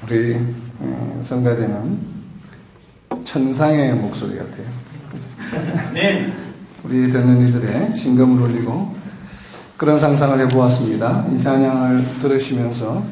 우리 성가대는 천상의 목소리 같아요. 네. 우리 듣는 이들의 심금을 울리고 그런 상상을 해보았습니다. 이 찬양을 들으시면서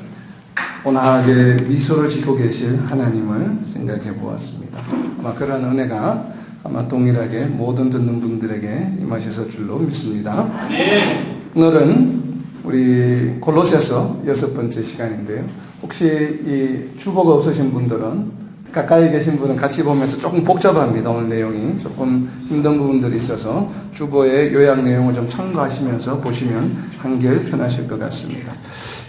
온화하게 미소를 짓고 계실 하나님을 생각해 보았습니다. 아마 그런 은혜가 아마 동일하게 모든 듣는 분들에게 임하셨을 줄로 믿습니다. 네. 오늘은 우리 골로새서 6번째 시간인데요. 혹시 이 주보가 없으신 분들은 가까이 계신 분은 같이 보면서 조금 복잡합니다. 오늘 내용이 조금 힘든 부분들이 있어서 주보의 요약 내용을 좀 참고하시면서 보시면 한결 편하실 것 같습니다.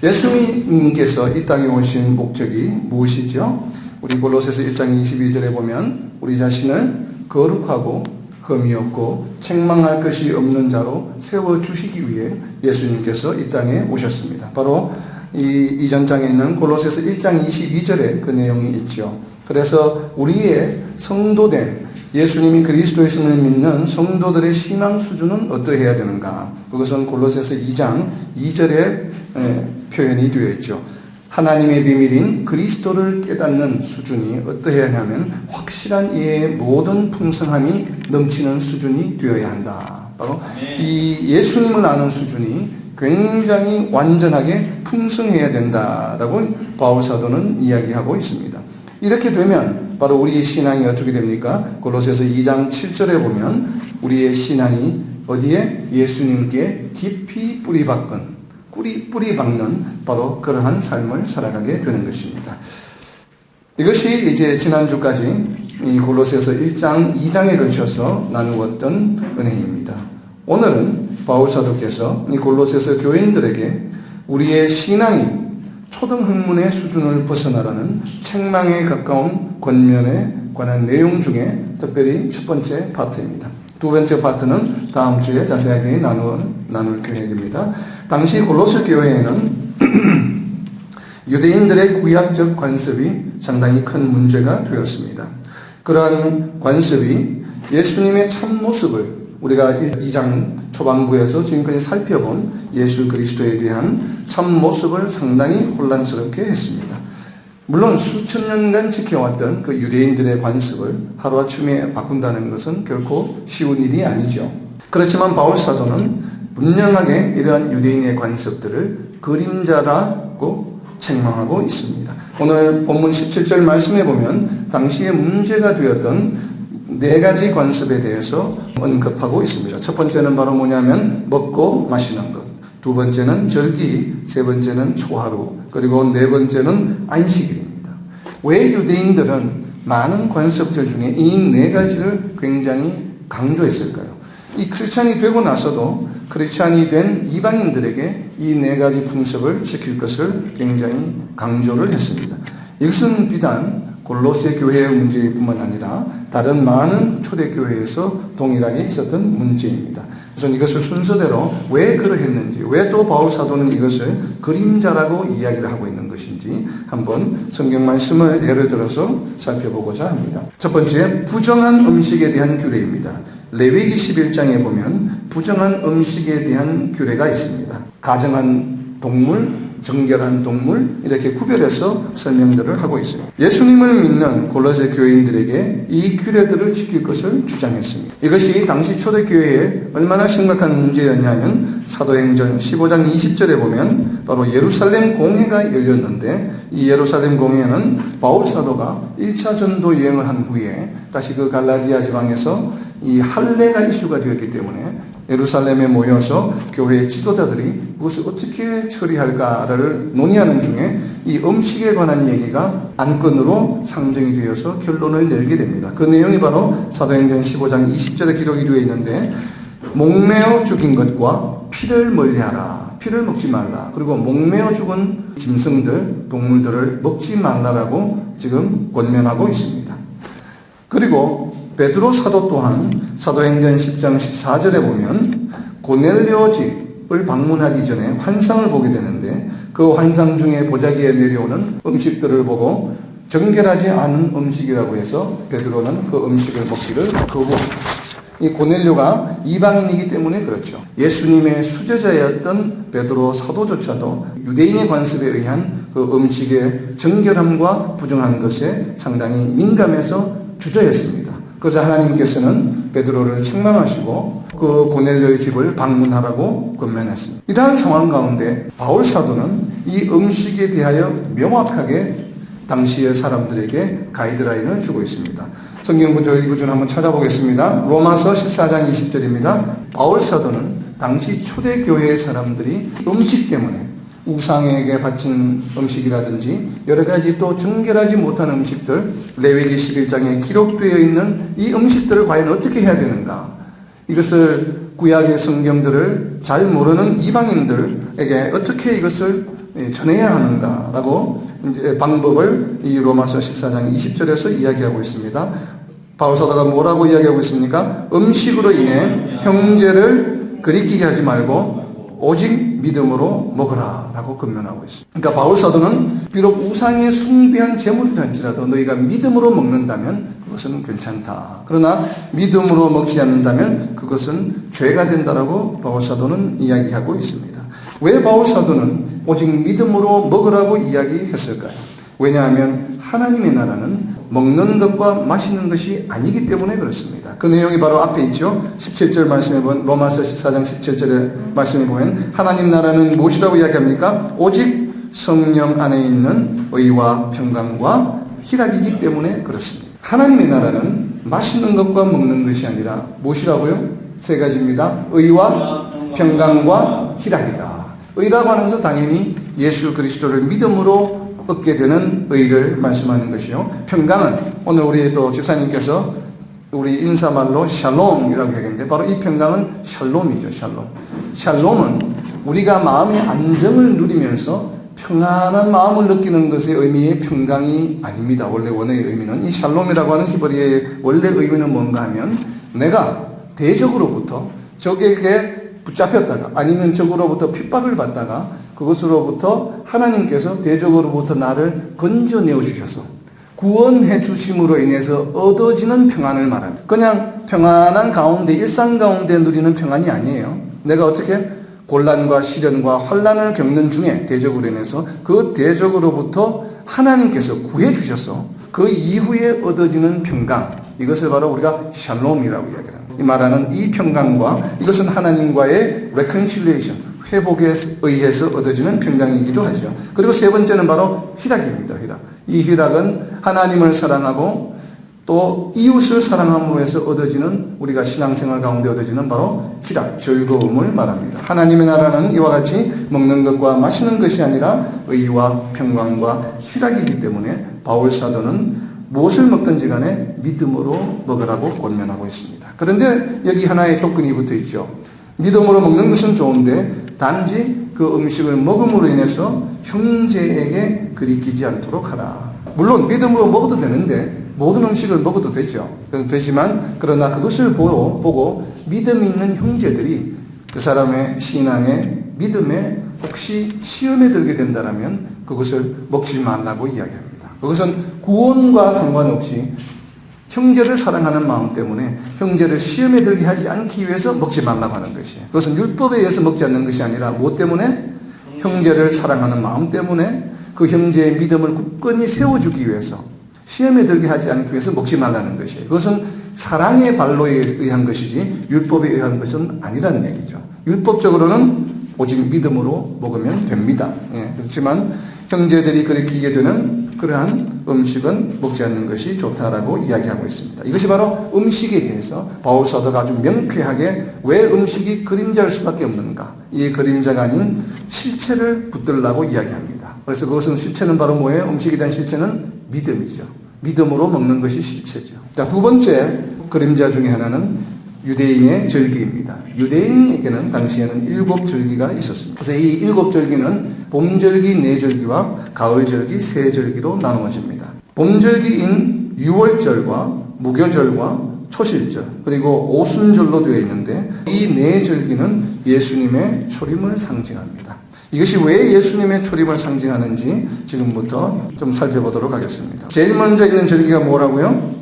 예수님께서 이 땅에 오신 목적이 무엇이죠? 우리 골로새서 1장 22절에 보면 우리 자신을 거룩하고 흠이 없고 책망할 것이 없는 자로 세워주시기 위해 예수님께서 이 땅에 오셨습니다. 바로 이 이전장에 있는 골로새서 1장 22절에 그 내용이 있죠. 그래서 우리의 성도된 예수님이 그리스도이심을 믿는 성도들의 신앙 수준은 어떠해야 되는가? 그것은 골로새서 2장 2절에 표현이 되어 있죠. 하나님의 비밀인 그리스도를 깨닫는 수준이 어떠해야 하냐면 확실한 이해의 모든 풍성함이 넘치는 수준이 되어야 한다. 바로 이 예수님을 아는 수준이 굉장히 완전하게 풍성해야 된다라고 바울 사도는 이야기하고 있습니다. 이렇게 되면 바로 우리의 신앙이 어떻게 됩니까? 골로새서 2장 7절에 보면 우리의 신앙이 어디에? 예수님께 깊이 뿌리 박는 바로 그러한 삶을 살아가게 되는 것입니다. 이것이 이제 지난주까지 이 골로새서 1장 2장에 걸쳐서 나누었던 은혜입니다. 오늘은 바울 사도께서 이 골로새서 교인들에게 우리의 신앙이 초등학문의 수준을 벗어나라는 책망에 가까운 권면에 관한 내용 중에 특별히 첫 번째 파트입니다. 두 번째 파트는 다음 주에 자세하게 나눌 계획입니다. 당시 골로새 교회에는 유대인들의 구약적 관습이 상당히 큰 문제가 되었습니다. 그러한 관습이 예수님의 참모습을 우리가 2장 초반부에서 지금까지 살펴본 예수 그리스도에 대한 참모습을 상당히 혼란스럽게 했습니다. 물론 수천 년간 지켜왔던 그 유대인들의 관습을 하루아침에 바꾼다는 것은 결코 쉬운 일이 아니죠. 그렇지만 바울 사도는 분명하게 이러한 유대인의 관습들을 그림자라고 책망하고 있습니다. 오늘 본문 17절 말씀해 보면 당시에 문제가 되었던 네 가지 관습에 대해서 언급하고 있습니다. 첫 번째는 바로 뭐냐면 먹고 마시는 것, 두 번째는 절기, 세 번째는 초하루, 그리고 네 번째는 안식일입니다. 왜 유대인들은 많은 관습들 중에 이 네 가지를 굉장히 강조했을까요? 이 크리스찬이 되고 나서도 크리스찬이 된 이방인들에게 이 네 가지 풍습을 지킬 것을 굉장히 강조를 했습니다. 이것은 비단 골로새 교회의 문제뿐만 아니라 다른 많은 초대교회에서 동일하게 있었던 문제입니다. 그래서 이것을 순서대로 왜 그러했는지, 왜 또 바울 사도는 이것을 그림자라고 이야기를 하고 있는 것인지 한번 성경 말씀을 예를 들어서 살펴보고자 합니다. 첫 번째, 부정한 음식에 대한 규례입니다. 레위기 11장에 보면 부정한 음식에 대한 규례가 있습니다. 가정한 동물, 정결한 동물 이렇게 구별해서 설명들을 하고 있어요. 예수님을 믿는 골로새 교인들에게 이 규례들을 지킬 것을 주장했습니다. 이것이 당시 초대교회에 얼마나 심각한 문제였냐면 사도행전 15장 20절에 보면 바로 예루살렘 공회가 열렸는데 이 예루살렘 공회는 바울 사도가 1차 전도 여행을 한 후에 다시 그 갈라디아 지방에서 이 할례가 이슈가 되었기 때문에 예루살렘에 모여서 교회의 지도자들이 무엇을 어떻게 처리할까를 논의하는 중에 이 음식에 관한 얘기가 안건으로 상정이 되어서 결론을 내게 됩니다. 그 내용이 바로 사도행전 15장 20절에 기록이 되어 있는데 목매어 죽인 것과 피를 멀리하라. 피를 먹지 말라. 그리고 목매어 죽은 짐승들, 동물들을 먹지 말라라고 지금 권면하고 있습니다. 그리고 베드로 사도 또한 사도행전 10장 14절에 보면 고넬료 집을 방문하기 전에 환상을 보게 되는데 그 환상 중에 보자기에 내려오는 음식들을 보고 정결하지 않은 음식이라고 해서 베드로는 그 음식을 먹기를 거부합니다. 이 고넬료가 이방인이기 때문에 그렇죠. 예수님의 수제자였던 베드로 사도조차도 유대인의 관습에 의한 그 음식의 정결함과 부정한 것에 상당히 민감해서 주저했습니다. 그래서 하나님께서는 베드로를 책망하시고 그 고넬료의 집을 방문하라고 권면했습니다. 이러한 상황 가운데 바울 사도는 이 음식에 대하여 명확하게 당시의 사람들에게 가이드라인을 주고 있습니다. 성경 구절 읽어준 한번 찾아보겠습니다. 로마서 14장 20절입니다. 바울 사도는 당시 초대교회의 사람들이 음식 때문에 우상에게 바친 음식이라든지 여러 가지 또 정결하지 못한 음식들, 레위기 11장에 기록되어 있는 이 음식들을 과연 어떻게 해야 되는가, 이것을 구약의 성경들을 잘 모르는 이방인들에게 어떻게 이것을 전해야 하는가라고 이제 방법을 이 로마서 14장 20절에서 이야기하고 있습니다. 바울 사도가 뭐라고 이야기하고 있습니까? 음식으로 인해 형제를 그리끼게 하지 말고 오직 믿음으로 먹으라 라고 권면하고 있습니다. 그러니까 바울 사도는 비록 우상에 숭배한 제물이라 할지라도 너희가 믿음으로 먹는다면 그것은 괜찮다. 그러나 믿음으로 먹지 않는다면 그것은 죄가 된다라고 바울 사도는 이야기하고 있습니다. 왜 바울 사도는 오직 믿음으로 먹으라고 이야기했을까요? 왜냐하면 하나님의 나라는 먹는 것과 마시는 것이 아니기 때문에 그렇습니다. 그 내용이 바로 앞에 있죠. 17절 말씀해 보면, 로마서 14장 17절의 말씀해 보면 하나님 나라는 무엇이라고 이야기합니까? 오직 성령 안에 있는 의와 평강과 희락이기 때문에 그렇습니다. 하나님의 나라는 마시는 것과 먹는 것이 아니라 무엇이라고요? 세 가지입니다. 의와 평강과 희락이다. 의라고 하는 것은 당연히 예수 그리스도를 믿음으로 얻게 되는 의를 말씀하는 것이요. 평강은 오늘 우리 또 집사님께서 우리 인사말로 샬롬이라고 얘기했는데 바로 이 평강은 샬롬이죠. 샬롬. 샬롬은 우리가 마음의 안정을 누리면서 평안한 마음을 느끼는 것의 의미의 평강이 아닙니다. 원래 원어의 의미는 이 샬롬이라고 하는 히브리어의 원래 의미는 뭔가 하면 내가 대적으로부터 적에게 붙잡혔다가 아니면 적으로부터 핍박을 받다가 그것으로부터 하나님께서 대적으로부터 나를 건져내어 주셔서 구원해 주심으로 인해서 얻어지는 평안을 말합니다. 그냥 평안한 가운데 일상 가운데 누리는 평안이 아니에요. 내가 어떻게 곤란과 시련과 환난을 겪는 중에 대적으로 인해서 그 대적으로부터 하나님께서 구해 주셔서 그 이후에 얻어지는 평강, 이것을 바로 우리가 샬롬이라고 이야기합니다. 이 말하는 이 평강과 이것은 하나님과의 reconciliation, 회복에 의해서 얻어지는 평강이기도 하죠. 그리고 세 번째는 바로 희락입니다. 희락. 이 희락은 하나님을 사랑하고 또 이웃을 사랑함으로 해서 얻어지는, 우리가 신앙생활 가운데 얻어지는 바로 희락, 즐거움을 말합니다. 하나님의 나라는 이와 같이 먹는 것과 마시는 것이 아니라 의와 평강과 희락이기 때문에 바울 사도는 무엇을 먹든지 간에 믿음으로 먹으라고 권면하고 있습니다. 그런데 여기 하나의 조건이 붙어 있죠. 믿음으로 먹는 것은 좋은데 단지 그 음식을 먹음으로 인해서 형제에게 그리끼지 않도록 하라. 물론 믿음으로 먹어도 되는데 모든 음식을 먹어도 되지만 그러나 그것을 보고 믿음이 있는 형제들이 그 사람의 신앙의 믿음에 혹시 시험에 들게 된다면 그것을 먹지 말라고 이야기합니다. 그것은 구원과 상관없이 형제를 사랑하는 마음 때문에 형제를 시험에 들게 하지 않기 위해서 먹지 말라고 하는 것이에요. 그것은 율법에 의해서 먹지 않는 것이 아니라 무엇 때문에? 형제를 사랑하는 마음 때문에 그 형제의 믿음을 굳건히 세워주기 위해서, 시험에 들게 하지 않기 위해서 먹지 말라는 것이에요. 그것은 사랑의 발로에 의한 것이지 율법에 의한 것은 아니라는 얘기죠. 율법적으로는 오직 믿음으로 먹으면 됩니다. 그렇지만 형제들이 그리키게 되는 그러한 음식은 먹지 않는 것이 좋다라고 이야기하고 있습니다. 이것이 바로 음식에 대해서 바울 사도가 아주 명쾌하게 왜 음식이 그림자일 수밖에 없는가, 이 그림자가 아닌 실체를 붙들라고 이야기합니다. 그래서 그것은 실체는 바로 뭐예요? 음식에 대한 실체는 믿음이죠. 믿음으로 먹는 것이 실체죠. 자, 두 번째 그림자 중에 하나는 유대인의 절기입니다. 유대인에게는 당시에는 7절기가 있었습니다. 그래서 이 7절기는 봄절기 4절기와 가을절기 3절기로 나누어집니다. 봄절기인 유월절과 무교절과 초실절 그리고 오순절로 되어 있는데 이 4절기는 예수님의 초림을 상징합니다. 이것이 왜 예수님의 초림을 상징하는지 지금부터 좀 살펴보도록 하겠습니다. 제일 먼저 있는 절기가 뭐라고요?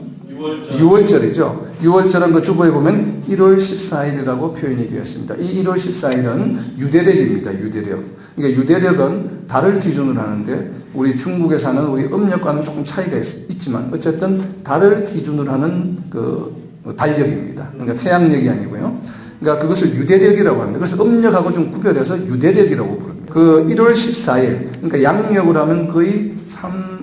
6월절이죠. 6월절은 그 주보에 보면 1월 14일이라고 표현이 되었습니다. 이 1월 14일은 유대력입니다. 유대력. 그러니까 유대력은 달을 기준으로 하는데 우리 중국에 사는 우리 음력과는 조금 차이가 있지만 어쨌든 달을 기준으로 하는 그 달력입니다. 그러니까 태양력이 아니고요. 그러니까 그것을 유대력이라고 합니다. 그래서 음력하고 좀 구별해서 유대력이라고 부릅니다. 그 1월 14일, 그러니까 양력으로 하면 거의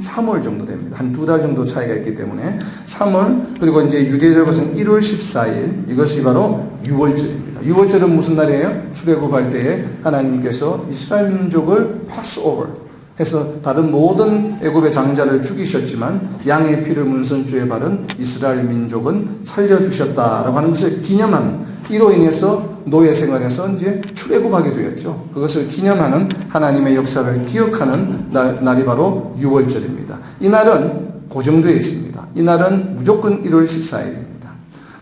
3월 정도 됩니다. 한 2달 정도 차이가 있기 때문에 3월, 그리고 이제 유대력은 1월 14일, 이것이 바로 6월절입니다. 6월절은 무슨 날이에요? 출애굽할 때에 하나님께서 이스라엘 민족을 패스오버 해서 다른 모든 애굽의 장자를 죽이셨지만 양의 피를 문선주에 바른 이스라엘 민족은 살려주셨다라고 하는 것을 기념하는, 이로 인해서 노예 생활에서 이제 출애굽하게 되었죠. 그것을 기념하는 하나님의 역사를 기억하는 날이 바로 6월절입니다. 이 날은 고정되어 있습니다. 이 날은 무조건 1월 14일입니다.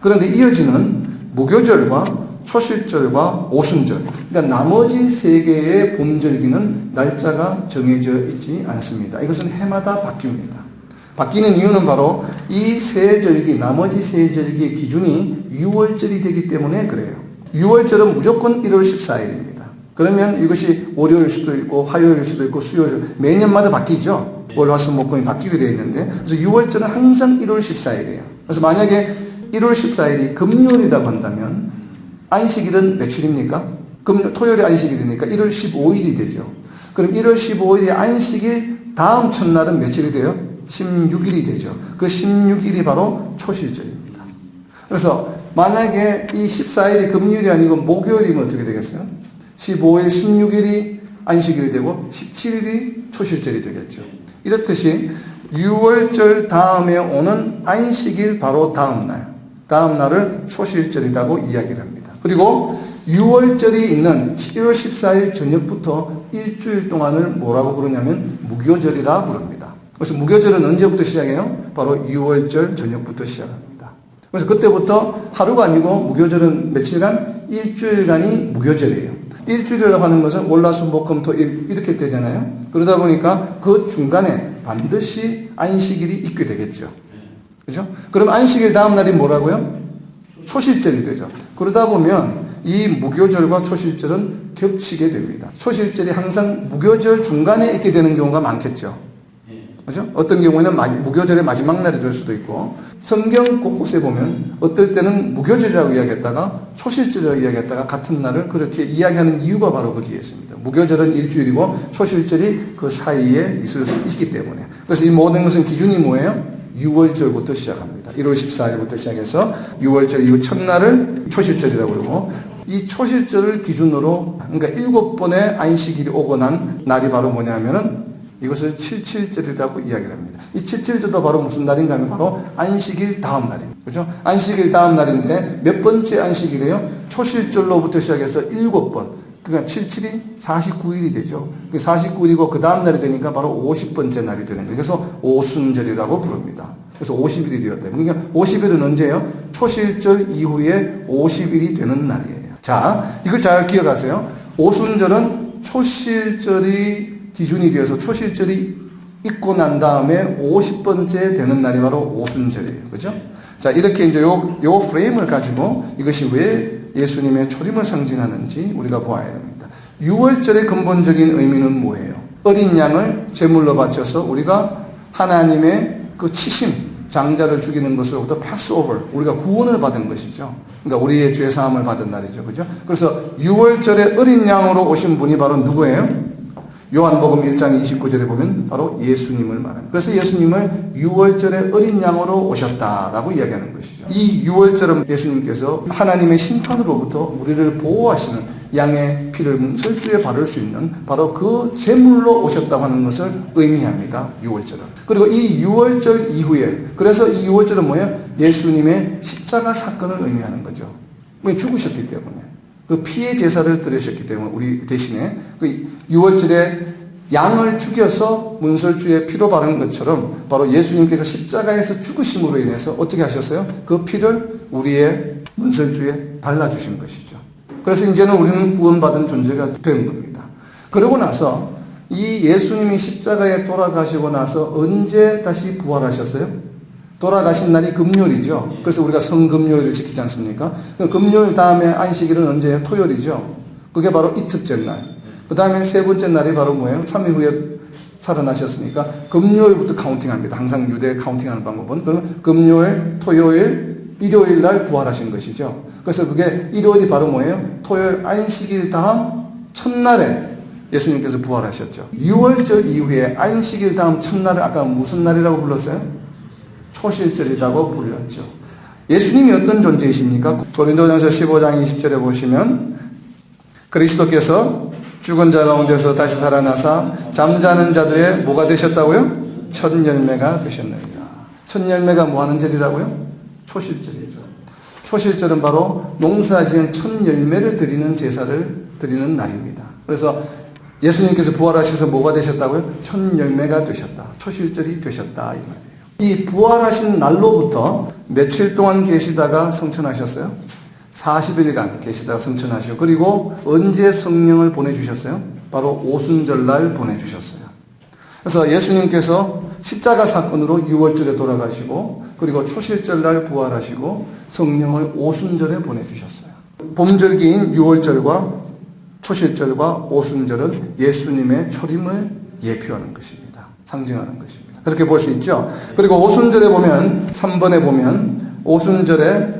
그런데 이어지는 무교절과 초실절과 오순절, 그러니까 나머지 세 개의 봄절기는 날짜가 정해져 있지 않습니다. 이것은 해마다 바뀝니다. 바뀌는 이유는 바로 이 세 절기, 나머지 세 절기의 기준이 6월절이 되기 때문에 그래요. 6월절은 무조건 1월 14일입니다. 그러면 이것이 월요일 수도 있고 화요일 수도 있고 수요일, 매년마다 바뀌죠. 월, 화, 수, 목, 금이 바뀌게 되어 있는데, 그래서 6월절은 항상 1월 14일이에요. 그래서 만약에 1월 14일이 금요일이라고 한다면 안식일은 며칠입니까? 토요일에 안식일이니까 1월 15일이 되죠. 그럼 1월 15일이 안식일 다음 첫날은 며칠이 돼요? 16일이 되죠. 그 16일이 바로 초실절입니다. 그래서 만약에 이 14일이 금요일이 아니고 목요일이면 어떻게 되겠어요? 15일, 16일이 안식일이 되고 17일이 초실절이 되겠죠. 이렇듯이 6월절 다음에 오는 안식일 바로 다음 날을 초실절이라고 이야기를 합니다. 그리고 6월절이 있는 1월 14일 저녁부터 일주일 동안을 뭐라고 부르냐면 무교절이라 부릅니다. 그래서 무교절은 언제부터 시작해요? 바로 6월절 저녁부터 시작합니다. 그래서 그때부터 하루가 아니고 무교절은 며칠간? 일주일간이 무교절이에요. 일주일이라고 하는 것은 월화수목금토일 이렇게 되잖아요. 그러다 보니까 그 중간에 반드시 안식일이 있게 되겠죠. 그죠? 그럼 안식일 다음 날이 뭐라고요? 초실절이 되죠. 그러다 보면 이 무교절과 초실절은 겹치게 됩니다. 초실절이 항상 무교절 중간에 있게 되는 경우가 많겠죠. 그죠? 어떤 경우에는 무교절의 마지막 날이 될 수도 있고, 성경 곳곳에 보면 어떨 때는 무교절이라고 이야기했다가 초실절이라고 이야기했다가 같은 날을 그렇게 이야기하는 이유가 바로 거기에 있습니다. 무교절은 일주일이고 초실절이 그 사이에 있을 수 있기 때문에. 그래서 이 모든 것은 기준이 뭐예요? 6월절부터 시작합니다. 1월 14일부터 시작해서 6월절 이후 첫날을 초실절이라고 그러고, 이 초실절을 기준으로, 그러니까 7번의 안식일이 오고 난 날이 바로 뭐냐면은 이것을 77절이라고 이야기를 합니다. 이 77절도 바로 무슨 날인가 하면 바로 안식일 다음 날입니다. 그죠? 안식일 다음 날인데 몇 번째 안식일이에요? 초실절로부터 시작해서 7번. 그러니까 77이 49일이 되죠. 49일이고 그 다음 날이 되니까 바로 50번째 날이 되는 거예요. 그래서 오순절이라고 부릅니다. 그래서 50일이 되었다. 그러니까 50일은 언제예요? 초실절 이후에 50일이 되는 날이에요. 자, 이걸 잘 기억하세요. 오순절은 초실절이 기준이 되어서 초실절이 있고 난 다음에 50번째 되는 날이 바로 오순절이에요. 그죠? 자, 이렇게 이제 요 프레임을 가지고 이것이 왜 예수님의 초림을 상징하는지 우리가 보아야 됩니다. 6월절의 근본적인 의미는 뭐예요? 어린 양을 제물로 바쳐서 우리가 하나님의 그 치심, 장자를 죽이는 것으로부터 패스오버, 우리가 구원을 받은 것이죠. 그러니까 우리의 죄사함을 받은 날이죠. 그죠? 그래서 6월절에 어린 양으로 오신 분이 바로 누구예요? 요한복음 1장 29절에 보면 바로 예수님을 말합니다. 그래서 예수님을 6월절에 어린 양으로 오셨다라고 이야기하는 것이죠. 이 6월절은 예수님께서 하나님의 심판으로부터 우리를 보호하시는 양의 피를 문설주에 바를 수 있는 바로 그 제물로 오셨다고 하는 것을 의미합니다. 6월절은. 그리고 이 6월절 이후에, 그래서 이 6월절은 뭐예요? 예수님의 십자가 사건을 의미하는 거죠. 왜? 죽으셨기 때문에. 그 피의 제사를 드리셨기 때문에 우리 대신에 그 6월절에 양을 죽여서 문설주에 피로 바른 것처럼 바로 예수님께서 십자가에서 죽으심으로 인해서 어떻게 하셨어요? 그 피를 우리의 문설주에 발라주신 것이죠. 그래서 이제는 우리는 구원받은 존재가 된 겁니다. 그러고 나서 이 예수님이 십자가에 돌아가시고 나서 언제 다시 부활하셨어요? 돌아가신 날이 금요일이죠. 그래서 우리가 성금요일을 지키지 않습니까? 금요일 다음에 안식일은 언제예요? 토요일이죠. 그게 바로 이특절 날. 그 다음에 세 번째 날이 바로 뭐예요? 3일 후에 살아나셨으니까 금요일부터 카운팅합니다. 항상 유대 카운팅하는 방법은. 그러면 금요일, 토요일, 일요일 날 부활하신 것이죠. 그래서 그게 일요일이 바로 뭐예요? 토요일 안식일 다음 첫날에 예수님께서 부활하셨죠. 6월절 이후에 안식일 다음 첫날을 아까 무슨 날이라고 불렀어요? 초실절이라고 불렸죠. 예수님이 어떤 존재이십니까? 고린도전서 15장 20절에 보시면 그리스도께서 죽은 자 가운데서 다시 살아나사 잠자는 자들의 뭐가 되셨다고요? 첫 열매가 되셨느니라. 첫 열매가 뭐 하는 절이라고요? 초실절이죠. 초실절은 바로 농사지은 첫 열매를 드리는 제사를 드리는 날입니다. 그래서 예수님께서 부활하셔서 뭐가 되셨다고요? 첫 열매가 되셨다. 초실절이 되셨다 이 말이에요. 이 부활하신 날로부터 며칠 동안 계시다가 성천하셨어요? 40일간 계시다가 성천하시고 그리고 언제 성령을 보내주셨어요? 바로 오순절날 보내주셨어요. 그래서 예수님께서 십자가 사건으로 6월절에 돌아가시고 그리고 초실절날 부활하시고 성령을 오순절에 보내주셨어요. 봄절기인 6월절과 초실절과 오순절은 예수님의 초림을 예표하는 것입니다. 상징하는 것입니다. 그렇게 볼 수 있죠. 그리고 오순절에 보면 3번에 보면 오순절에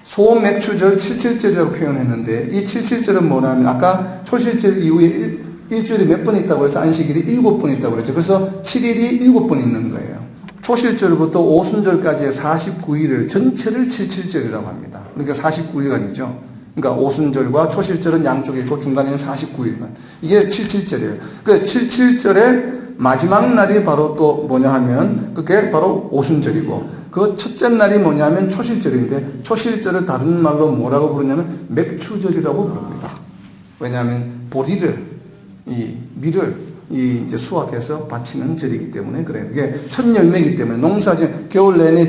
소맥추절 77절이라고 표현했는데 이 77절은 뭐냐면 아까 초실절 이후에 일주일이 몇 번 있다고 해서 안식일이 7번 있다고 그랬죠. 그래서 7일이 7번 있는 거예요. 초실절부터 오순절까지의 49일을 전체를 77절이라고 합니다. 그러니까 49일간이죠. 그러니까 오순절과 초실절은 양쪽에 있고 중간에는 49일간. 이게 77절이에요. 그 77절의 마지막 날이 바로 또 뭐냐 하면 그게 바로 오순절이고 그 첫째 날이 뭐냐 하면 초실절인데 초실절을 다른 말로 뭐라고 부르냐면 맥추절이라고 부릅니다. 왜냐하면 보리를 밀을 이제 수확해서 바치는 절이기 때문에 그래요. 그게 첫 열매이기 때문에 겨울 내내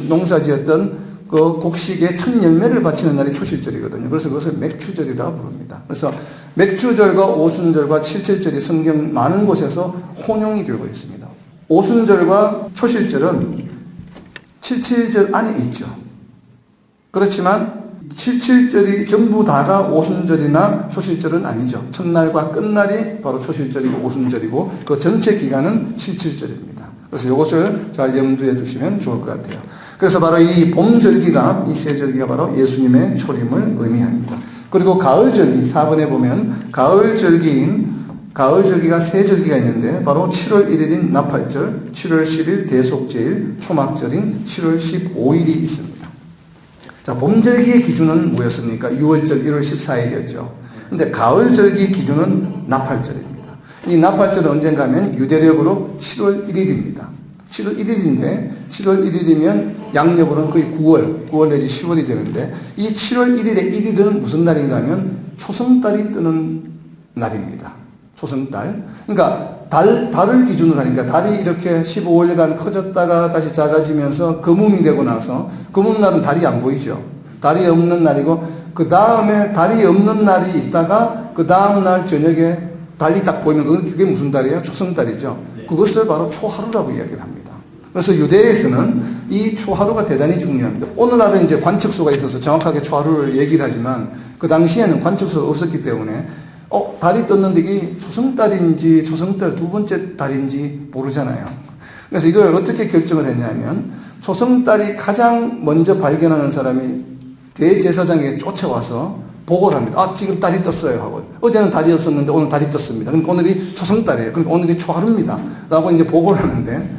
농사 지었던 그 곡식의 첫 열매를 바치는 날이 초실절이거든요. 그래서 그것을 맥추절이라고 부릅니다. 그래서 맥추절과 오순절과 칠칠절이 성경 많은 곳에서 혼용이 되고 있습니다. 오순절과 초실절은 칠칠절 안에 있죠. 그렇지만 칠칠절이 전부 다가 오순절이나 초실절은 아니죠. 첫날과 끝날이 바로 초실절이고 오순절이고 그 전체 기간은 칠칠절입니다. 그래서 이것을 잘 염두에 두시면 좋을 것 같아요. 그래서 바로 이 봄절기가 이 세 절기가 바로 예수님의 초림을 의미합니다. 그리고 가을절기 4번에 보면 가을절기가 세 절기가 있는데 바로 7월 1일인 나팔절, 7월 10일 대속제일, 초막절인 7월 15일이 있습니다. 자, 봄절기의 기준은 뭐였습니까? 6월절 1월 14일이었죠. 근데 가을절기 기준은 나팔절입니다. 이 나팔절은 언젠가 하면 유대력으로 7월 1일입니다. 7월 1일인데 7월 1일이면 양력으로는 거의 9월 내지 10월이 되는데 이 7월 1일의 1일은 무슨 날인가 하면 초승달이 뜨는 날입니다. 초승달. 그러니까 달을 기준으로 하니까 달이 이렇게 15일간 커졌다가 다시 작아지면서 금음이 되고 나서 금음날은 달이 안 보이죠. 달이 없는 날이고 그 다음에 달이 없는 날이 있다가 그 다음 날 저녁에 달이 딱 보이면 그게 무슨 달이에요? 초승달이죠. 그것을 바로 초하루라고 이야기를 합니다. 그래서 유대에서는 이 초하루가 대단히 중요합니다. 오늘날은 이제 관측소가 있어서 정확하게 초하루를 얘기를 하지만 그 당시에는 관측소가 없었기 때문에 달이 떴는데 이게 초승달인지 초승달 두 번째 달인지 모르잖아요. 그래서 이걸 어떻게 결정을 했냐면 초승달이 가장 먼저 발견하는 사람이 대제사장에게 쫓아와서 보고를 합니다. 지금 달이 떴어요 하고 어제는 달이 없었는데 오늘 달이 떴습니다. 그러니까 오늘이 초승달이에요. 그러니까 오늘이 초하루입니다. 라고 이제 보고를 하는데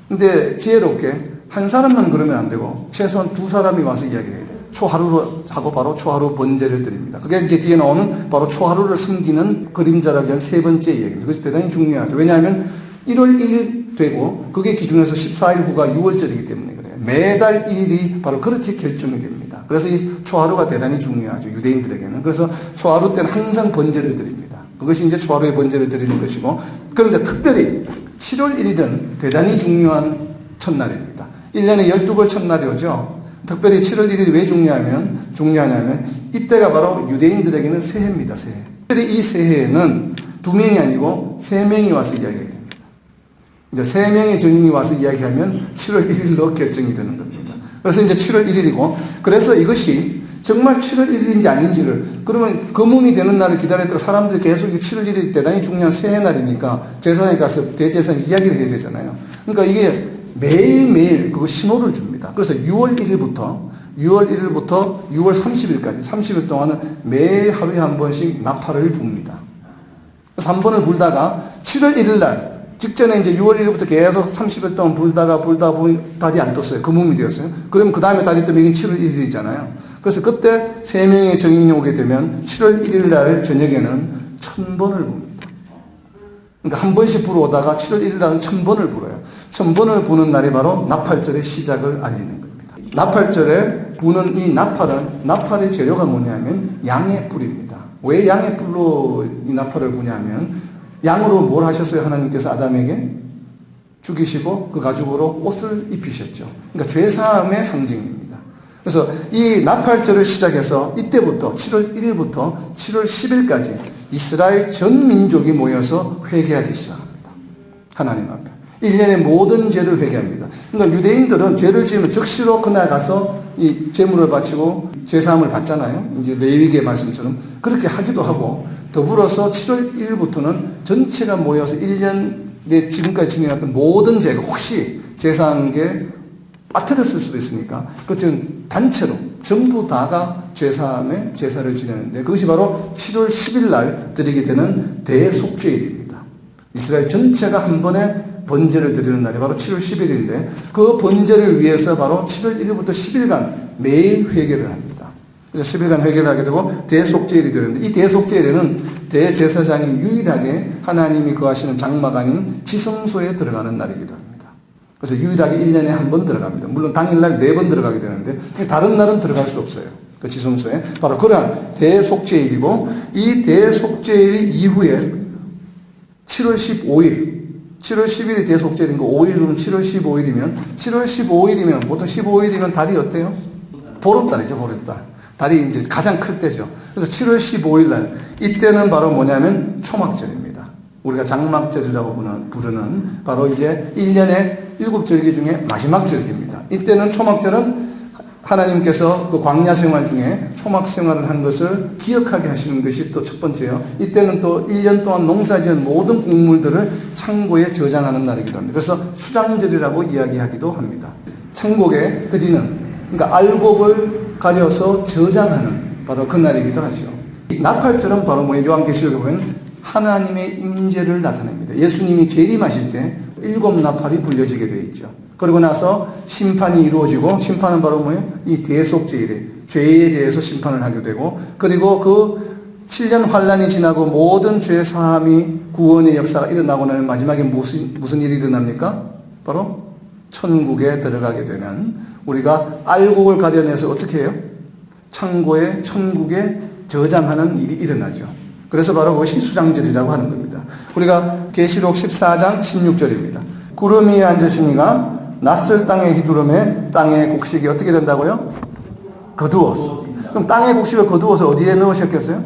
근데 지혜롭게 한 사람만 그러면 안 되고 최소한 두 사람이 와서 이야기를 해야 돼요. 초하루로 하고 바로 초하루 번제를 드립니다. 그게 이제 뒤에 나오는 바로 초하루를 섬기는 그림자라고 하는 세 번째 이야기입니다. 그것이 대단히 중요하죠. 왜냐하면 1월 1일 되고 그게 기준에서 14일 후가 6월절이기 때문에 그래요. 매달 1일이 바로 그렇게 결정이 됩니다. 그래서 이 초하루가 대단히 중요하죠. 유대인들에게는. 그래서 초하루 때는 항상 번제를 드립니다. 그것이 이제 초하루의 번제를 드리는 것이고 그런데 특별히 7월 1일은 대단히 중요한 첫날입니다. 1년에 12벌 첫날이 오죠. 특별히 7월 1일이 왜 중요하냐면 이때가 바로 유대인들에게는 새해입니다. 새해. 특별히 이 새해에는 두 명이 아니고 세 명이 와서 이야기해야 됩니다. 이제 3명의 증인이 와서 이야기하면 7월 1일로 결정이 되는 겁니다. 그래서 이제 7월 1일이고, 그래서 이것이 정말 7월 1일인지 아닌지를, 그러면 금음이 되는 날을 기다렸다가 사람들이 계속 7월 1일이 대단히 중요한 새해 날이니까 제사장에 가서 대제사장 이야기를 해야 되잖아요. 그러니까 이게 매일매일 그 신호를 줍니다. 그래서 6월 1일부터 6월 30일까지 30일 동안은 매일 하루에 한 번씩 나팔을 붑니다. 그래서 한 번을 불다가 7월 1일 날 직전에 이제 6월 1일부터 계속 30일 동안 불다 보니 달이 안 떴어요. 금음이 되었어요. 그러면 그 다음에 달이 뜨면 이게 7월 1일이잖아요. 그래서 그때 3명의 증인이 오게 되면 7월 1일 날 저녁에는 1000번을 붑니다. 그러니까 한 번씩 불어오다가 7월 1일 날은 1000번을 불어요. 1000번을 부는 날이 바로 나팔절의 시작을 알리는 겁니다. 나팔절에 부는 이 나팔의 재료가 뭐냐면 양의 뿔입니다. 왜 양의 뿔로 이 나팔을 부냐면 양으로 뭘 하셨어요? 하나님께서 아담에게 죽이시고 그 가죽으로 옷을 입히셨죠. 그러니까 죄사함의 상징입니다. 그래서 이 나팔절을 시작해서 이때부터 7월 1일부터 7월 10일까지 이스라엘 전 민족이 모여서 회개하기 시작합니다. 하나님 앞에. 1년의 모든 죄를 회개합니다. 그러니까 유대인들은 죄를 지으면 즉시로 그날 가서 이 제물을 바치고 제사함을 받잖아요. 이제 레위기의 말씀처럼 그렇게 하기도 하고, 더불어서 7월 1일부터는 전체가 모여서 1년 내 지금까지 진행했던 모든 죄가 혹시 제사한 게 빠뜨렸을 수도 있으니까 그것은 단체로 전부 다가 제사함의 제사를 지내는데, 그것이 바로 7월 10일 날 드리게 되는 대속죄일입니다. 이스라엘 전체가 한 번에 번제를 드리는 날이 바로 7월 10일인데 그 번제를 위해서 바로 7월 1일부터 10일간 매일 회개를 합니다. 그래서 10일간 회개를 하게 되고 대속죄일이 되는데, 이 대속죄일에는 대제사장이 유일하게 하나님이 거하시는 장막 아닌 지성소에 들어가는 날이기도 합니다. 그래서 유일하게 1년에 한 번 들어갑니다. 물론 당일날 4번 들어가게 되는데 다른 날은 들어갈 수 없어요. 그 지성소에. 바로 그러한 대속죄일이고, 이 대속죄일 이후에 7월 15일 7월 10일이 대속죄일인 거 5일은 7월 15일이면 7월 15일이면 보통 15일이면 달이 어때요? 보름달이죠. 보름달. 달이 이제 가장 클 때죠. 그래서 7월 15일 날 이때는 바로 뭐냐면 초막절입니다. 우리가 장막절이라고 부르는 바로 이제 1년의 7절기 중에 마지막 절기입니다. 이때는 초막절은 하나님께서 그 광야 생활 중에 초막 생활을 한 것을 기억하게 하시는 것이 또 첫 번째요. 이때는 또 1년 동안 농사지은 모든 곡물들을 창고에 저장하는 날이기도 합니다. 그래서 수장절이라고 이야기하기도 합니다. 창고에 드리는, 그러니까 알곡을 가려서 저장하는 바로 그 날이기도 하죠. 나팔절은 바로 뭐예요? 요한계시록에 보면 하나님의 임재를 나타냅니다. 예수님이 재림하실 때 7나팔이 불려지게 되어 있죠. 그러고 나서 심판이 이루어지고, 심판은 바로 뭐예요? 이 대속죄일에 죄에 대해서 심판을 하게 되고, 그리고 그 7년 환란이 지나고 모든 죄 사함이 구원의 역사가 일어나고 나면 마지막에 무슨 일이 일어납니까? 바로 천국에 들어가게 되는, 우리가 알곡을 가려내서 어떻게 해요? 창고에 천국에 저장하는 일이 일어나죠. 그래서 바로 그것이 수장절이라고 하는 겁니다. 우리가 계시록 14장 16절입니다. 구름 위에 앉으시니가 낯설 땅의 휘두름에 땅의 곡식이 어떻게 된다고요? 거두었어. 그럼 땅의 곡식을 거두어서 어디에 넣으셨겠어요?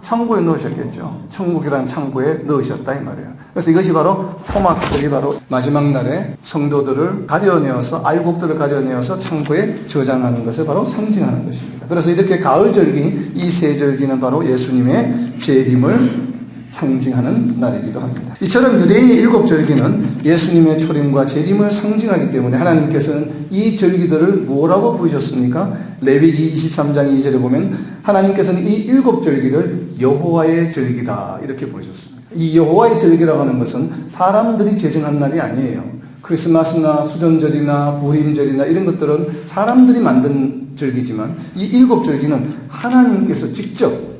창고에 넣으셨겠죠. 천국이라는 창고에 넣으셨다 이 말이에요. 그래서 이것이 바로 초막절이 바로 마지막 날에 성도들을 가려내어서, 알곡들을 가려내어서 창고에 저장하는 것을 바로 상징하는 것입니다. 그래서 이렇게 가을절기, 이 세 절기는 바로 예수님의 재림을 상징하는 날이기도 합니다. 이처럼 유대인의 7절기는 예수님의 초림과 재림을 상징하기 때문에 하나님께서는 이 절기들을 뭐라고 부르셨습니까? 레위기 23장 2절에 보면 하나님께서는 이 7절기를 여호와의 절기다 이렇게 부르셨습니다. 이 여호와의 절기라고 하는 것은 사람들이 제정한 날이 아니에요. 크리스마스나 수전절이나 부림절이나 이런 것들은 사람들이 만든 절기지만 이 7절기는 하나님께서 직접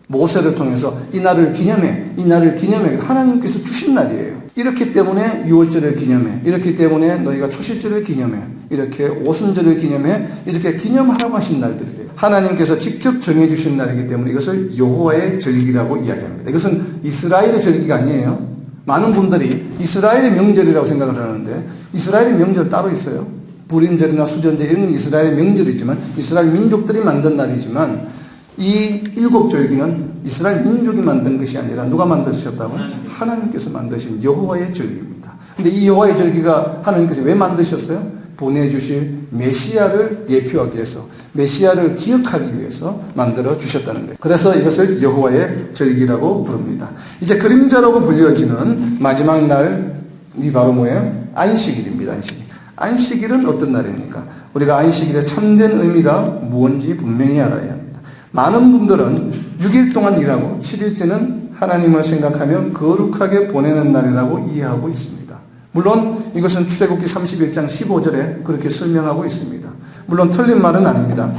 모세를 통해서 이 날을 기념해 하나님께서 주신 날이에요. 이렇기 때문에 6월절을 기념해, 이렇기 때문에 너희가 초실절을 기념해, 이렇게 오순절을 기념해, 이렇게 기념하라고 하신 날들이에요. 하나님께서 직접 정해주신 날이기 때문에 이것을 여호와의 절기라고 이야기합니다. 이것은 이스라엘의 절기가 아니에요. 많은 분들이 이스라엘의 명절이라고 생각을 하는데 이스라엘의 명절 따로 있어요. 불임절이나 수전절 이런 이스라엘의 명절이지만 이스라엘 민족들이 만든 날이지만 이 7절기는 이스라엘 민족이 만든 것이 아니라 누가 만드셨다고요? 하나님께서 만드신 여호와의 절기입니다. 근데 이 여호와의 절기가 하나님께서 왜 만드셨어요? 보내주실 메시아를 예표하기 위해서, 메시아를 기억하기 위해서 만들어 주셨다는 거예요. 그래서 이것을 여호와의 절기라고 부릅니다. 이제 그림자라고 불려지는 마지막 날이 바로 뭐예요? 안식일입니다. 안식일은 어떤 날입니까? 우리가 안식일의 참된 의미가 무엇인지 분명히 알아야 합니다. 많은 분들은 6일 동안 일하고 7일째는 하나님을 생각하며 거룩하게 보내는 날이라고 이해하고 있습니다. 물론 이것은 출애굽기 31장 15절에 그렇게 설명하고 있습니다. 물론 틀린 말은 아닙니다.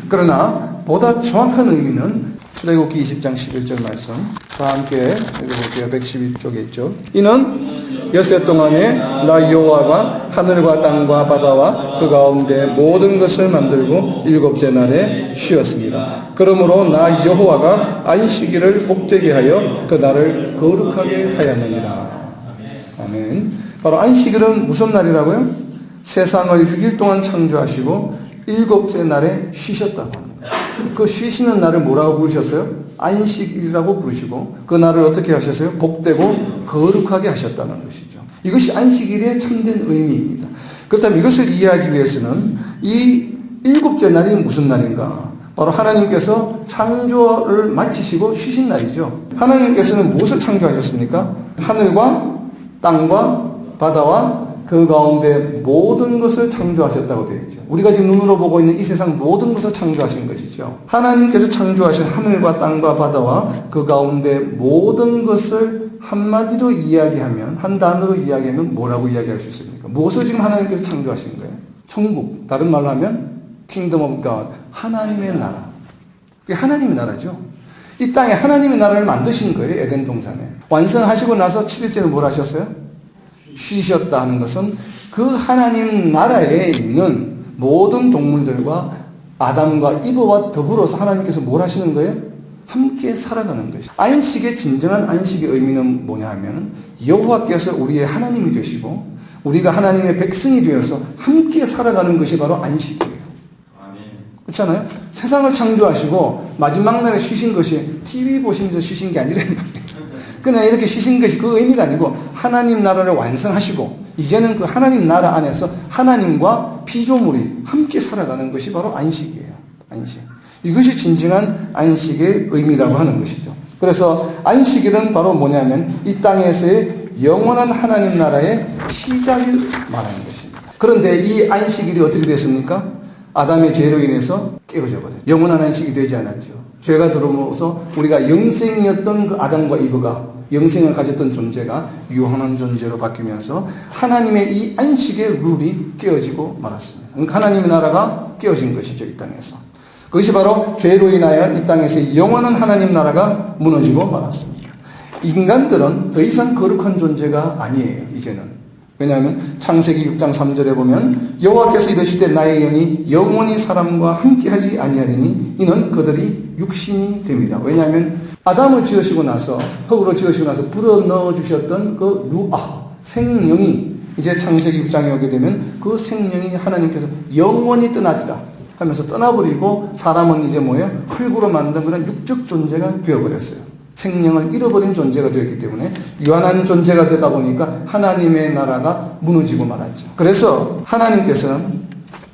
그러나 보다 정확한 의미는 출애굽기 20장 11절 말씀, 다 함께 읽어볼게요. 112쪽에 있죠. 이는 엿새 동안에 나 여호와가 하늘과 땅과 바다와 그 가운데 모든 것을 만들고 7째 날에 쉬었습니다. 그러므로 나 여호와가 안식일을 복되게 하여 그 날을 거룩하게 하였느니라. 아멘. 바로 안식일은 무슨 날이라고요? 세상을 6일 동안 창조하시고 7째 날에 쉬셨다고 합니다. 그 쉬시는 날을 뭐라고 부르셨어요? 안식일이라고 부르시고 그 날을 어떻게 하셨어요? 복되고 거룩하게 하셨다는 것이죠. 이것이 안식일의 참된 의미입니다. 그렇다면 이것을 이해하기 위해서는 이 7째 날이 무슨 날인가? 바로 하나님께서 창조를 마치시고 쉬신 날이죠. 하나님께서는 무엇을 창조하셨습니까? 하늘과 땅과 바다와 그 가운데 모든 것을 창조하셨다고 되어 있죠. 우리가 지금 눈으로 보고 있는 이 세상 모든 것을 창조하신 것이죠. 하나님께서 창조하신 하늘과 땅과 바다와 그 가운데 모든 것을 한마디로 이야기하면, 한 단어로 이야기하면 뭐라고 이야기할 수 있습니까? 무엇을 지금 하나님께서 창조하신 거예요? 천국, 다른 말로 하면 킹덤 오브 갓, 하나님의 나라. 그게 하나님의 나라죠. 이 땅에 하나님의 나라를 만드신 거예요. 에덴 동산에. 완성하시고 나서 7일째는 뭘 하셨어요? 쉬셨다 하는 것은 그 하나님 나라에 있는 모든 동물들과 아담과 이브와 더불어서 하나님께서 뭘 하시는 거예요? 함께 살아가는 것이죠. 안식의 진정한 안식의 의미는 뭐냐 하면 여호와께서 우리의 하나님이 되시고 우리가 하나님의 백성이 되어서 함께 살아가는 것이 바로 안식이에요. 그렇잖아요? 세상을 창조하시고 마지막 날에 쉬신 것이 TV 보시면서 쉬신 게 아니란 말이에요. 그냥 이렇게 쉬신 것이 그 의미가 아니고 하나님 나라를 완성하시고 이제는 그 하나님 나라 안에서 하나님과 피조물이 함께 살아가는 것이 바로 안식이에요. 안식. 이것이 진정한 안식의 의미라고 하는 것이죠. 그래서 안식일은 바로 뭐냐면 이 땅에서의 영원한 하나님 나라의 시작을 말하는 것입니다. 그런데 이 안식일이 어떻게 됐습니까? 아담의 죄로 인해서 깨어져 버려요. 영원한 안식이 되지 않았죠. 죄가 들어오면서 우리가 영생이었던 그 아담과 이브가 영생을 가졌던 존재가 유한한 존재로 바뀌면서 하나님의 이 안식의 룰이 깨어지고 말았습니다. 그러니까 하나님의 나라가 깨어진 것이죠. 이 땅에서. 그것이 바로 죄로 인하여 이 땅에서 영원한 하나님 나라가 무너지고 말았습니다. 인간들은 더 이상 거룩한 존재가 아니에요. 이제는. 왜냐하면 창세기 6장 3절에 보면 여호와께서 이르시되 나의 영이 영원히 사람과 함께하지 아니하리니 이는 그들이 육신이 됩니다. 왜냐하면 아담을 지으시고 나서 흙으로 지으시고 나서 불어넣어 주셨던 그 루아 생명이 이제 창세기 6장에 오게 되면 그 생명이 하나님께서 영원히 떠나리라 하면서 떠나버리고 사람은 이제 뭐예요? 흙으로 만든 그런 육적 존재가 되어버렸어요. 생명을 잃어버린 존재가 되었기 때문에 유한한 존재가 되다 보니까 하나님의 나라가 무너지고 말았죠. 그래서 하나님께서는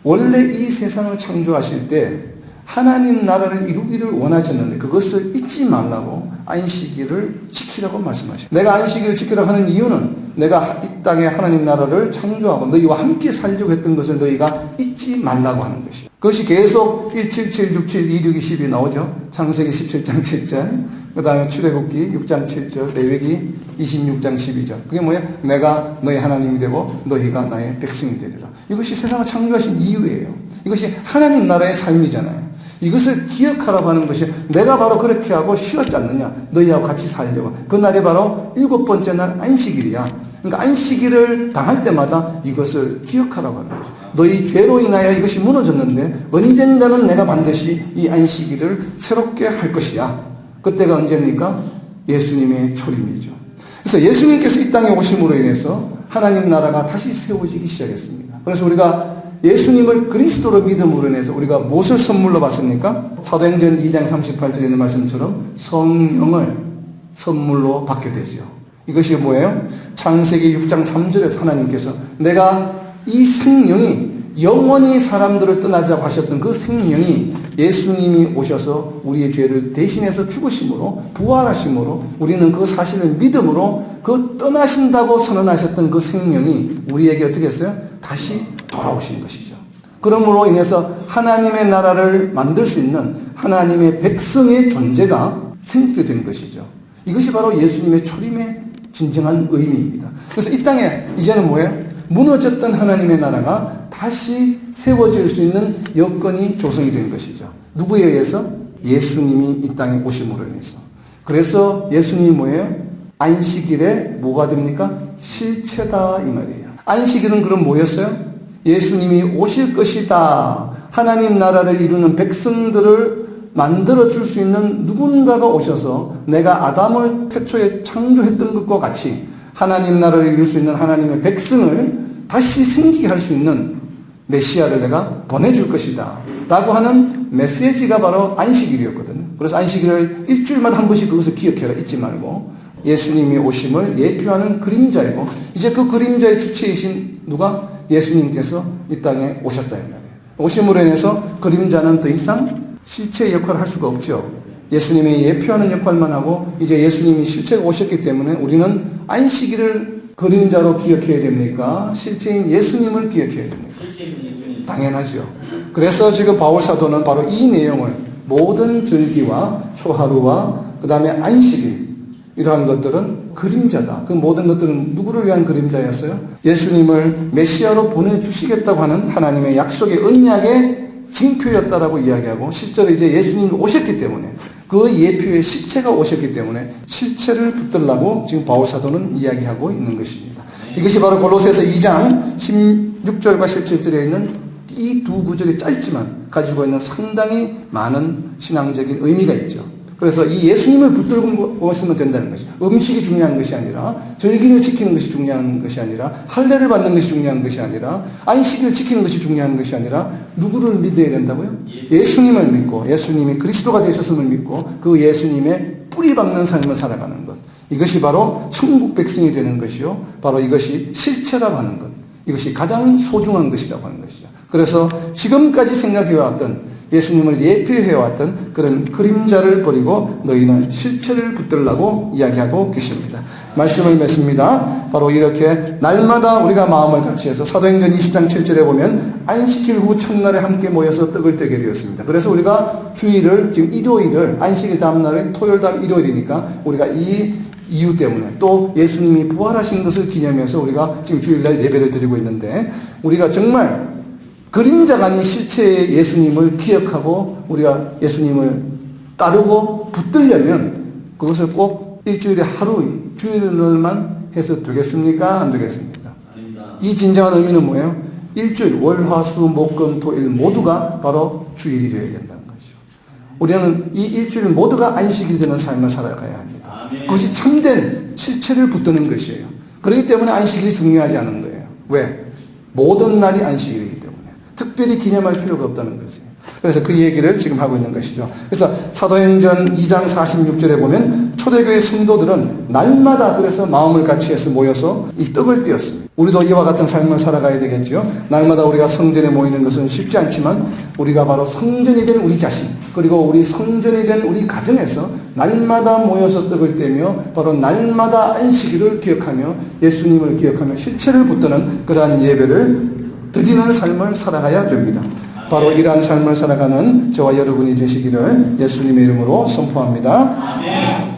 원래 이 세상을 창조하실 때 하나님 나라를 이루기를 원하셨는데 그것을 잊지 말라고 안식일을 지키라고 말씀하십니다. 내가 안식일을 지키라고 하는 이유는 내가 이 땅에 하나님 나라를 창조하고 너희와 함께 살려고 했던 것을 너희가 잊지 말라고 하는 것이에요. 그것이 계속 177, 67, 26, 20이 나오죠. 창세기 17장 7절, 그 다음에 출애굽기 6장 7절, 레위기 26장 12절. 그게 뭐예요? 내가 너희 하나님이 되고 너희가 나의 백성이 되리라. 이것이 세상을 창조하신 이유예요. 이것이 하나님 나라의 삶이잖아요. 이것을 기억하라고 하는 것이 내가 바로 그렇게 하고 쉬었지 않느냐. 너희하고 같이 살려고. 그날이 바로 7번째 날 안식일이야. 그러니까 안식일을 당할 때마다 이것을 기억하라고 하는 거죠. 너희 죄로 인하여 이것이 무너졌는데 언젠가는 내가 반드시 이 안식일을 새롭게 할 것이야. 그때가 언제입니까? 예수님의 초림이죠. 그래서 예수님께서 이 땅에 오심으로 인해서 하나님 나라가 다시 세워지기 시작했습니다. 그래서 우리가 예수님을 그리스도로 믿음으로 인해서 우리가 무엇을 선물로 받습니까? 사도행전 2장 38절에 있는 말씀처럼 성령을 선물로 받게 되죠. 이것이 뭐예요? 창세기 6장 3절에서 하나님께서 내가 이 생명이 영원히 사람들을 떠나자고 하셨던 그 생명이 예수님이 오셔서 우리의 죄를 대신해서 죽으심으로 부활하심으로 우리는 그 사실을 믿음으로 그 떠나신다고 선언하셨던 그 생명이 우리에게 어떻게 했어요? 다시 돌아오신 것이죠. 그러므로 인해서 하나님의 나라를 만들 수 있는 하나님의 백성의 존재가 생기게 된 것이죠. 이것이 바로 예수님의 초림의 진정한 의미입니다. 그래서 이 땅에 이제는 뭐예요? 무너졌던 하나님의 나라가 다시 세워질 수 있는 여건이 조성이 된 것이죠. 누구에 의해서? 예수님이 이 땅에 오심으로 인해서. 그래서 예수님이 뭐예요? 안식일에 뭐가 됩니까? 실체다 이 말이에요. 안식일은 그럼 뭐였어요? 예수님이 오실 것이다. 하나님 나라를 이루는 백성들을 만들어줄 수 있는 누군가가 오셔서 내가 아담을 태초에 창조했던 것과 같이 하나님 나라를 이룰 수 있는 하나님의 백성을 다시 생기게 할 수 있는 메시아를 내가 보내줄 것이다 라고 하는 메시지가 바로 안식일이었거든요. 그래서 안식일을 일주일마다 한 번씩 그것을 기억해라 잊지 말고 예수님이 오심을 예표하는 그림자이고 이제 그 그림자의 주체이신 누가? 예수님께서 이 땅에 오셨다 이 말이에요. 오심으로 인해서 그림자는 더 이상 실체의 역할을 할 수가 없죠. 예수님의 예표하는 역할만 하고 이제 예수님이 실체가 오셨기 때문에 우리는 안식일을 그림자로 기억해야 됩니까? 실체인 예수님을 기억해야 됩니까? 당연하죠. 그래서 지금 바울 사도는 바로 이 내용을 모든 절기와 초하루와 그 다음에 안식일 이러한 것들은 그림자다. 그 모든 것들은 누구를 위한 그림자였어요? 예수님을 메시아로 보내주시겠다고 하는 하나님의 약속의 언약의 징표였다라고 이야기하고 실제로 이제 예수님이 오셨기 때문에 그 예표의 실체가 오셨기 때문에 실체를 붙들라고 지금 바울 사도는 이야기하고 있는 것입니다. 이것이 바로 골로새서 2장 16절과 17절에 있는 이 두 구절이 짧지만 가지고 있는 상당히 많은 신앙적인 의미가 있죠. 그래서 이 예수님을 붙들고 있으면 된다는 것이죠. 음식이 중요한 것이 아니라 절기를 지키는 것이 중요한 것이 아니라 할례를 받는 것이 중요한 것이 아니라 안식일을 지키는 것이 중요한 것이 아니라 누구를 믿어야 된다고요? 예수님을 믿고 예수님이 그리스도가 되셨음을 믿고 그 예수님의 뿌리 박는 삶을 살아가는 것. 이것이 바로 천국 백성이 되는 것이요. 바로 이것이 실체라고 하는 것. 이것이 가장 소중한 것이라고 하는 것이죠. 그래서 지금까지 생각해왔던 예수님을 예표해왔던 그런 그림자를 버리고 너희는 실체를 붙들라고 이야기하고 계십니다. 말씀을 맺습니다. 바로 이렇게 날마다 우리가 마음을 같이해서 사도행전 20장 7절에 보면 안식일 후 첫날에 함께 모여서 떡을 떼게 되었습니다. 그래서 우리가 주일을 지금 일요일을 안식일 다음 날은 토요일 다음 일요일이니까 우리가 이 이유 때문에 또 예수님이 부활하신 것을 기념해서 우리가 지금 주일날 예배를 드리고 있는데 우리가 정말 그림자가 아닌 실체의 예수님을 기억하고 우리가 예수님을 따르고 붙들려면 그것을 꼭 일주일에 하루 주일날만 해서 되겠습니까? 안 되겠습니까? 아닙니다. 이 진정한 의미는 뭐예요? 일주일 월, 화, 수, 목, 금, 토, 일 모두가 바로 주일이 되어야 된다는 거죠. 우리는 이 일주일 모두가 안식이 되는 삶을 살아가야 합니다. 아멘. 그것이 참된 실체를 붙드는 것이에요. 그렇기 때문에 안식일이 중요하지 않은 거예요. 왜? 모든 날이 안식일이기 때문에. 특별히 기념할 필요가 없다는 것이에요. 그래서 그 얘기를 지금 하고 있는 것이죠. 그래서 사도행전 2장 46절에 보면 초대교회 성도들은 날마다 그래서 마음을 같이해서 모여서 이 떡을 떼었습니다. 우리도 이와 같은 삶을 살아가야 되겠죠. 날마다 우리가 성전에 모이는 것은 쉽지 않지만 우리가 바로 성전이 된 우리 자신 그리고 우리 성전이 된 우리 가정에서 날마다 모여서 떡을 떼며 바로 날마다 안식일을 기억하며 예수님을 기억하며 실체를 붙드는 그러한 예배를 드리는 삶을 살아가야 됩니다. 바로 이러한 삶을 살아가는 저와 여러분이 되시기를 예수님의 이름으로 선포합니다. 아멘.